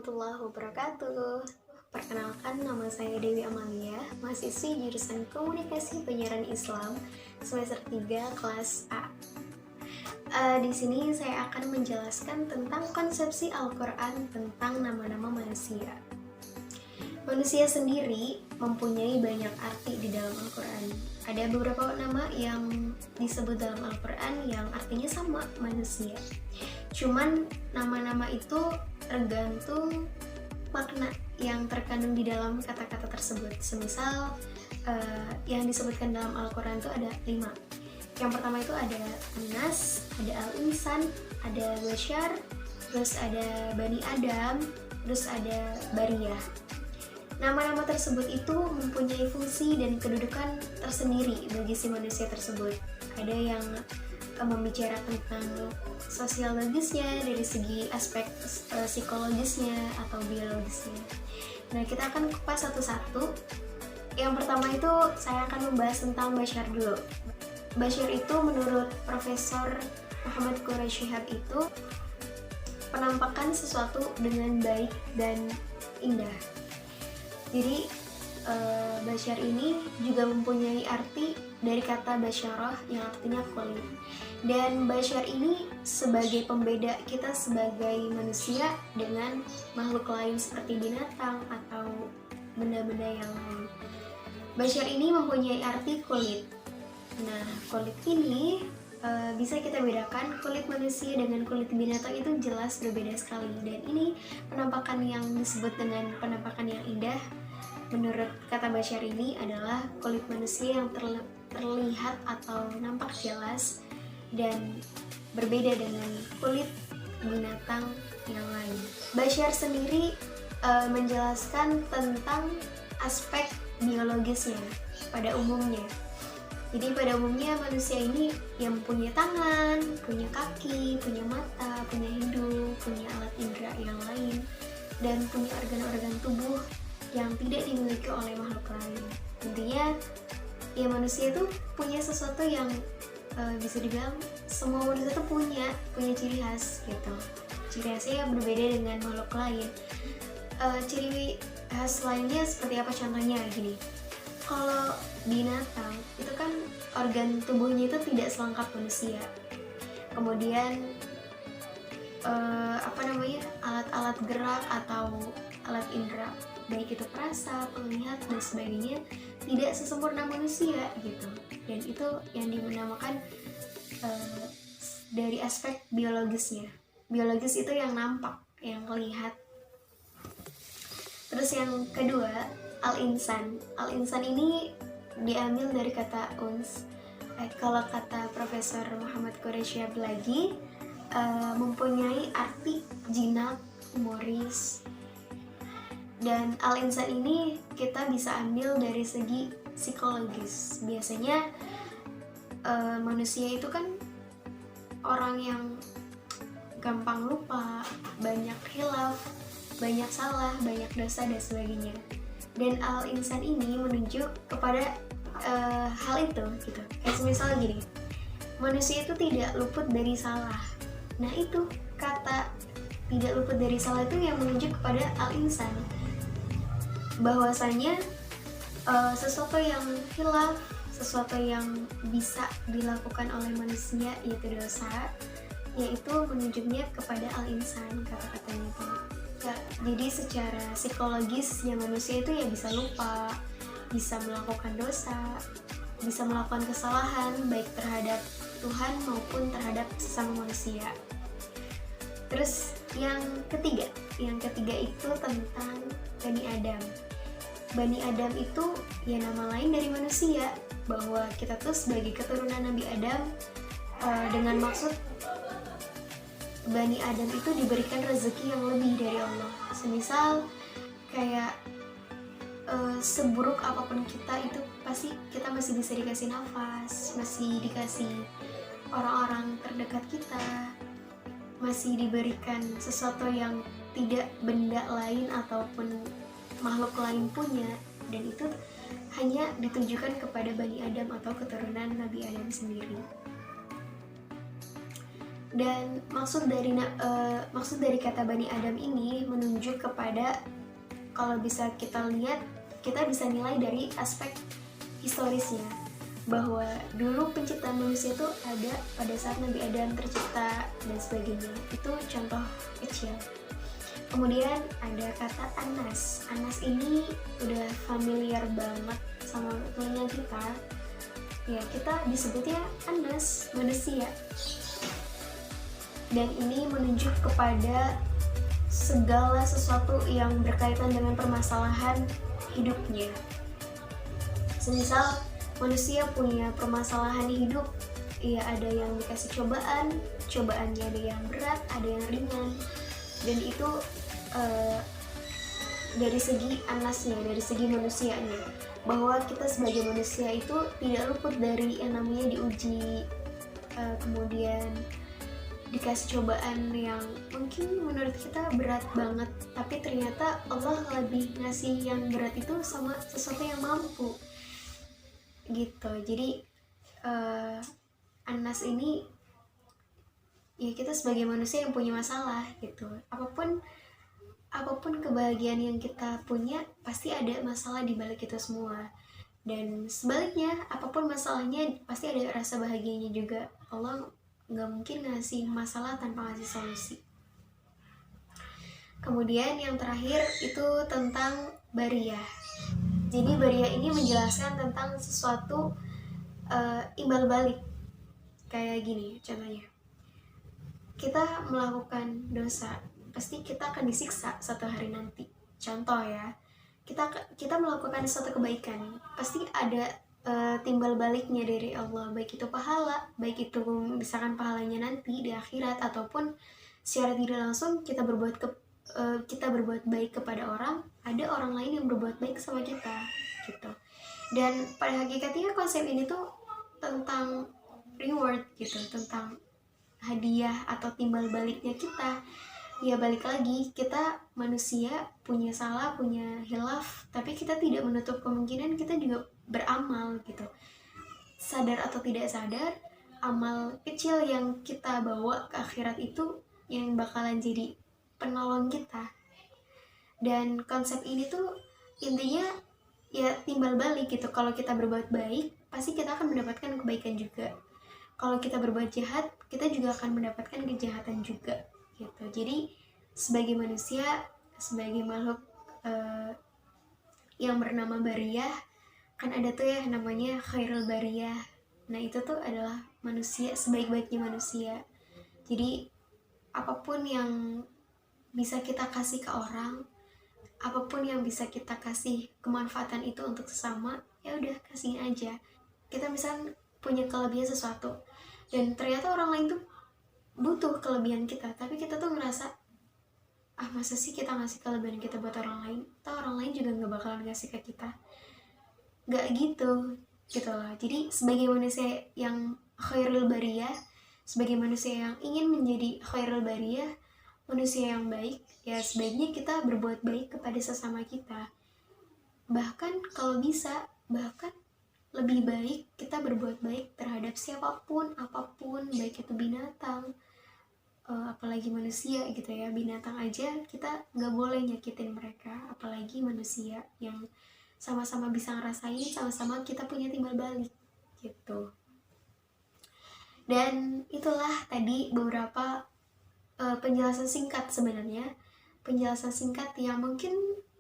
warahmatullahi wabarakatuh. Perkenalkan, nama saya Dewi Amalia, mahasiswi jurusan Komunikasi Penyiaran Islam semester 3 kelas A. Di sini saya akan menjelaskan tentang konsepsi Al-Quran tentang nama-nama manusia. Manusia sendiri mempunyai banyak arti di dalam Al-Quran. Ada beberapa nama yang disebut dalam Al-Quran yang artinya sama, manusia. Cuman nama-nama itu tergantung makna yang terkandung di dalam kata-kata tersebut. Semisal yang disebutkan dalam Al-Quran itu ada 5. Yang pertama itu ada An-Nas, ada Al-Insan, ada Bashar, terus ada Bani Adam, terus ada Bariyah. Nama-nama tersebut itu mempunyai fungsi dan kedudukan tersendiri bagi si manusia tersebut. Ada yang membicarakan tentang sosiologisnya dari segi aspek psikologisnya atau biologisnya. Nah, kita akan kupas satu-satu. Yang pertama itu saya akan membahas tentang Bashar dulu. Bashar itu menurut Profesor Muhammad Quraish Shihab itu penampakan sesuatu dengan baik dan indah. Jadi Bashar ini juga mempunyai arti dari kata basyarah yang artinya kulit. Dan Bashar ini sebagai pembeda kita sebagai manusia dengan makhluk lain seperti binatang atau benda-benda yang lain. Bashar ini mempunyai arti kulit. Nah, kulit ini bisa kita bedakan, kulit manusia dengan kulit binatang itu jelas berbeda sekali. Dan ini penampakan yang disebut dengan penampakan yang indah. Menurut kata Bashar ini adalah kulit manusia yang terlihat atau nampak jelas dan berbeda dengan kulit binatang yang lain. Bashar sendiri menjelaskan tentang aspek biologisnya pada umumnya. Jadi pada umumnya manusia ini yang punya tangan, punya kaki, punya mata, punya hidung, punya alat indera yang lain, dan punya organ-organ tubuh yang tidak dimiliki oleh makhluk lain. Intinya, ya manusia itu punya sesuatu yang bisa dibilang semua manusia itu punya ciri khas gitu. Ciri khasnya yang berbeda dengan makhluk lain. Ciri khas lainnya seperti apa contohnya gini. Kalau binatang itu kan organ tubuhnya itu tidak selengkap manusia. Kemudian alat-alat gerak atau alat indera, baik itu perasa, penglihatan dan sebagainya, tidak sesempurna manusia gitu. Dan itu yang dinamakan dari aspek biologisnya. Biologis itu yang nampak, yang terlihat. Terus yang kedua, Al-Insan. Al-Insan ini diambil dari kata uns. Kalau kata Profesor Muhammad Quraish Shihab lagi, mempunyai arti jinak, humoris. Dan Al-Insan ini kita bisa ambil dari segi psikologis. Biasanya manusia itu kan orang yang gampang lupa, banyak khilaf, banyak salah, banyak dosa dan sebagainya. Dan Al-Insan ini menunjuk kepada hal itu gitu. Kayak misalnya gini, manusia itu tidak luput dari salah. Nah, itu kata tidak luput dari salah itu yang menunjuk kepada Al-Insan, bahwasanya sesuatu yang hilaf, sesuatu yang bisa dilakukan oleh manusia yaitu dosa, yaitu menunjuknya kepada Al-Insan, kata-katanya itu. Ya, jadi secara psikologis ya manusia itu ya bisa lupa, bisa melakukan dosa, bisa melakukan kesalahan baik terhadap Tuhan maupun terhadap sesama manusia. Terus yang ketiga itu tentang Bani Adam. Bani Adam itu ya nama lain dari manusia, bahwa kita tuh sebagai keturunan Nabi Adam, dengan maksud Bani Adam itu diberikan rezeki yang lebih dari Allah. Semisal kayak seburuk apapun kita itu pasti kita masih bisa dikasih nafas, masih dikasih orang-orang terdekat kita, masih diberikan sesuatu yang tidak benda lain ataupun makhluk lain punya, dan itu hanya ditujukan kepada Bani Adam atau keturunan Nabi Adam sendiri. Dan maksud dari kata Bani Adam ini menunjuk kepada, kalau bisa kita lihat, kita bisa nilai dari aspek historisnya, bahwa dulu penciptaan manusia itu ada pada saat Nabi Adam tercipta dan sebagainya. Itu contoh kecil. Kemudian ada kata Anas. Anas ini udah familiar banget sama telinga kita. Ya, kita disebutnya Anas, manusia. Dan ini menunjuk kepada segala sesuatu yang berkaitan dengan permasalahan hidupnya. Semisal manusia punya permasalahan hidup, ya ada yang dikasih cobaan, cobaannya ada yang berat, ada yang ringan. Dan itu dari segi anasnya, dari segi manusianya, bahwa kita sebagai manusia itu tidak luput dari yang namanya diuji, kemudian dikasih cobaan yang mungkin menurut kita berat banget, tapi ternyata Allah lebih ngasih yang berat itu sama sesuatu yang mampu gitu. Jadi Anas ini ya kita sebagai manusia yang punya masalah gitu. Apapun kebahagiaan yang kita punya, pasti ada masalah di balik itu semua. Dan sebaliknya, apapun masalahnya pasti ada rasa bahagianya juga. Allah nggak mungkin ngasih masalah tanpa ngasih solusi. Kemudian yang terakhir itu tentang bariyah. Jadi bariyah ini menjelaskan tentang sesuatu imbal balik. Kayak gini contohnya, kita melakukan dosa, pasti kita akan disiksa suatu hari nanti. Contoh ya, kita melakukan suatu kebaikan, pasti ada timbal baliknya dari Allah, baik itu pahala, baik itu misalkan pahalanya nanti di akhirat, ataupun secara tidak langsung kita berbuat baik kepada orang, ada orang lain yang berbuat baik sama kita gitu. Dan pada hakikatnya konsep ini tuh tentang reward gitu, tentang hadiah atau timbal baliknya kita. Ya balik lagi, kita manusia punya salah, punya hilaf, tapi kita tidak menutup kemungkinan kita juga beramal gitu. Sadar atau tidak sadar, amal kecil yang kita bawa ke akhirat itu yang bakalan jadi penolong kita. Dan konsep ini tuh intinya ya timbal balik gitu. Kalau kita berbuat baik, pasti kita akan mendapatkan kebaikan juga. Kalau kita berbuat jahat, kita juga akan mendapatkan kejahatan juga gitu. Jadi sebagai manusia, sebagai makhluk yang bernama bariyah, kan ada tuh ya namanya khairul bariyah. Nah itu tuh adalah manusia, sebaik-baiknya manusia. Jadi apapun yang bisa kita kasih ke orang, apapun yang bisa kita kasih kemanfaatan itu untuk sesama, ya udah kasihin aja. Kita misalnya punya kelebihan sesuatu, dan ternyata orang lain tuh butuh kelebihan kita, tapi kita tuh ngerasa, masa sih kita ngasih kelebihan kita buat orang lain, atau orang lain juga nggak bakalan ngasih ke kita. Nggak gitu loh. Jadi sebagai manusia yang khairul bariyah, sebagai manusia yang ingin menjadi khairul bariyah, manusia yang baik, ya sebaiknya kita berbuat baik kepada sesama kita. Bahkan kalau bisa, bahkan lebih baik kita berbuat baik terhadap siapapun, apapun, baik itu binatang, apalagi manusia gitu ya. Binatang aja kita nggak boleh nyakitin mereka, apalagi manusia yang sama-sama bisa ngerasain, sama-sama kita punya timbal balik gitu. Dan itulah tadi beberapa penjelasan singkat, sebenarnya penjelasan singkat yang mungkin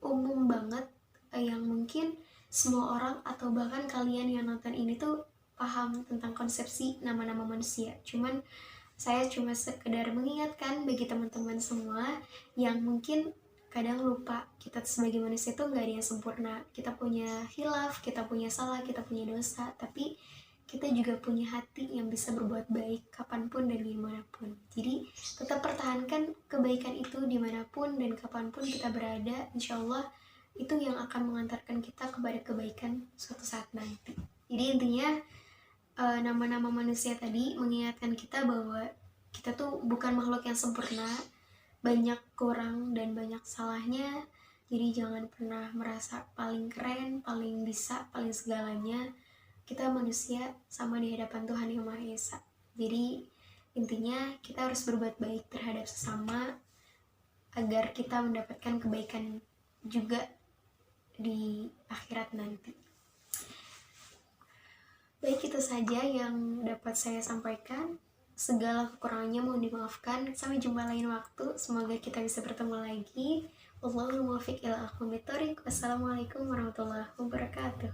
umum banget, yang mungkin semua orang atau bahkan kalian yang nonton ini tuh paham tentang konsepsi nama-nama manusia. Cuman saya cuma sekedar mengingatkan bagi teman-teman semua yang mungkin kadang lupa, kita sebagai manusia tuh nggak ada yang sempurna. Kita punya hilaf, kita punya salah, kita punya dosa, tapi kita juga punya hati yang bisa berbuat baik kapanpun dan dimanapun. Jadi tetap pertahankan kebaikan itu dimanapun dan kapanpun kita berada. Insya Allah itu yang akan mengantarkan kita kepada kebaikan suatu saat nanti. Jadi intinya nama-nama manusia tadi mengingatkan kita bahwa kita tuh bukan makhluk yang sempurna, banyak kurang dan banyak salahnya. Jadi jangan pernah merasa paling keren, paling bisa, paling segalanya. Kita manusia sama di hadapan Tuhan Yang Maha Esa. Jadi Intinya kita harus berbuat baik terhadap sesama agar kita mendapatkan kebaikan juga di akhirat nanti. Baik, itu saja yang dapat saya sampaikan. Segala kekurangannya mohon dimaafkan. Sampai jumpa lain waktu. Semoga kita bisa bertemu lagi. Wallahul muwaffiq ila aqwamit thoriq. Wassalamualaikum warahmatullahi wabarakatuh.